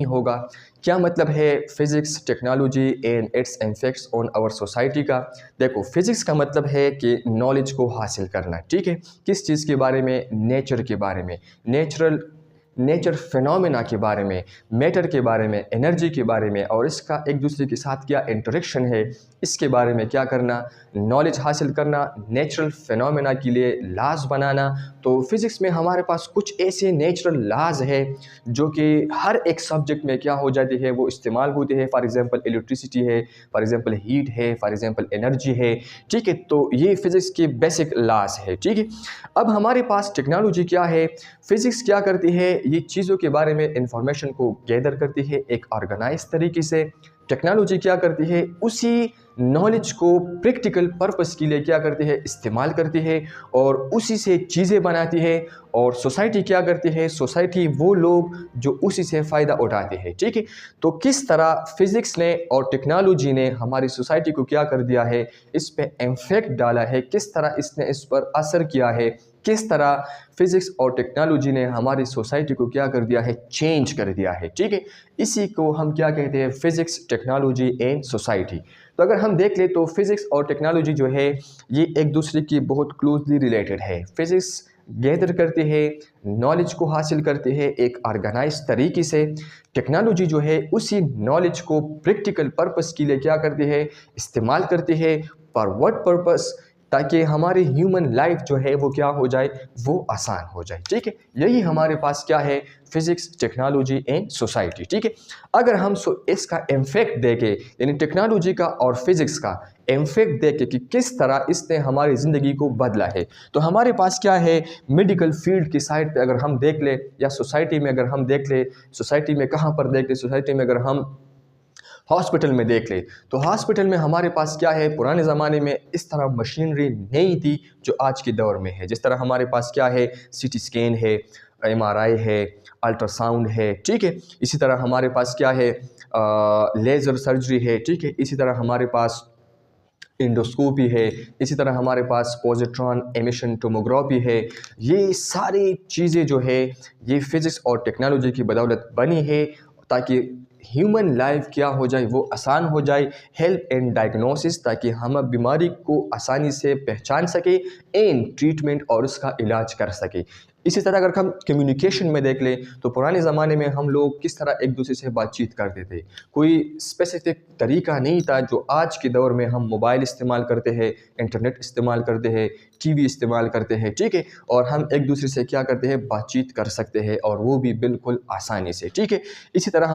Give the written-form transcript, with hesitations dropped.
होगा। क्या मतलब है physics technology and its effects on our society का। देखो, फिज़िक्स का मतलब है कि नॉलेज को हासिल करना, ठीक है। किस चीज़ के बारे में? नेचर के बारे में, नेचर फिनोमेना के बारे में, मैटर के बारे में, एनर्जी के बारे में, और इसका एक दूसरे के साथ क्या इंटरेक्शन है, इसके बारे में क्या करना, नॉलेज हासिल करना, नेचुरल फिनोमेना के लिए लाज बनाना। तो फिज़िक्स में हमारे पास कुछ ऐसे नेचुरल लाज है जो कि हर एक सब्जेक्ट में क्या हो जाती है, वो इस्तेमाल होती है। फॉर एग्जांपल इलेक्ट्रिसिटी है, फॉर एग्जांपल हीट है, फॉर एग्जांपल एनर्जी है, ठीक है। तो ये फिज़िक्स के बेसिक लाज है, ठीक है। अब हमारे पास टेक्नोलॉजी क्या है? फिज़िक्स क्या करती है? ये चीज़ों के बारे में इंफॉर्मेशन को गैदर करती है एक ऑर्गेनाइज तरीके से। टेक्नोलॉजी क्या करती है? उसी नॉलेज को प्रैक्टिकल पर्पस के लिए क्या करती है? इस्तेमाल करती है और उसी से चीज़ें बनाती है। और सोसाइटी क्या करती है? सोसाइटी वो लोग जो उसी से फ़ायदा उठाते हैं, ठीक है। तो किस तरह फिज़िक्स ने और टेक्नोलॉजी ने हमारी सोसाइटी को क्या कर दिया है, इस पे इम्फेक्ट डाला है, किस तरह इसने इस पर असर किया है, किस तरह फिज़िक्स और टेक्नोलॉजी ने हमारी सोसाइटी को क्या कर दिया है, चेंज कर दिया है, ठीक है। इसी को हम क्या कहते हैं? Physics, technology and society. तो अगर हम देख ले तो फिज़िक्स और टेक्नोलॉजी जो है ये एक दूसरे की बहुत क्लोजली रिलेटेड है। फिज़िक्स गैदर करते हैं, नॉलेज को हासिल करते हैं एक ऑर्गेनाइज तरीके से। टेक्नोलॉजी जो है उसी नॉलेज को प्रैक्टिकल पर्पस के लिए क्या करती है? इस्तेमाल करती है। For what purpose? ताकि हमारी ह्यूमन लाइफ जो है वो क्या हो जाए, वो आसान हो जाए, ठीक है। यही हमारे पास क्या है? फिज़िक्स, टेक्नोलॉजी एंड सोसाइटी, ठीक है। अगर हम इसका इम्फेक्ट देखें, यानी टेक्नोलॉजी का और फिज़िक्स का इम्फेक्ट देखें कि किस तरह इसने हमारी ज़िंदगी को बदला है, तो हमारे पास क्या है? मेडिकल फील्ड की साइड पे अगर हम देख ले, या सोसाइटी में अगर हम देख ले, सोसाइटी में कहाँ पर देख ले? सोसाइटी में अगर हम हॉस्पिटल में देख ले, तो हॉस्पिटल में हमारे पास क्या है? पुराने ज़माने में इस तरह मशीनरी नहीं थी जो आज के दौर में है। जिस तरह हमारे पास क्या है? सीटी स्कैन है, एमआरआई है, अल्ट्रासाउंड है, ठीक है। इसी तरह हमारे पास क्या है? लेज़र सर्जरी है, ठीक है। इसी तरह हमारे पास इंडोस्कोपी है, इसी तरह हमारे पास पॉजिट्रॉन एमिशन टोमोग्राफी है। ये सारी चीज़ें जो है ये फिज़िक्स और टेक्नोलॉजी की बदौलत बनी है, ताकि ह्यूमन लाइफ क्या हो जाए, वो आसान हो जाए। हेल्प एंड डायग्नोसिस, ताकि हम बीमारी को आसानी से पहचान सके एंड ट्रीटमेंट और उसका इलाज कर सके। इसी तरह अगर हम कम्युनिकेशन में देख लें, तो पुराने ज़माने में हम लोग किस तरह एक दूसरे से बातचीत करते थे। कोई स्पेसिफिक तरीका नहीं था जो आज के दौर में हम मोबाइल इस्तेमाल करते हैं, इंटरनेट इस्तेमाल करते हैं, टीवी इस्तेमाल करते हैं, ठीक है। और हम एक दूसरे से क्या करते हैं? बातचीत कर सकते हैं, और वो भी बिल्कुल आसानी से, ठीक है। इसी तरह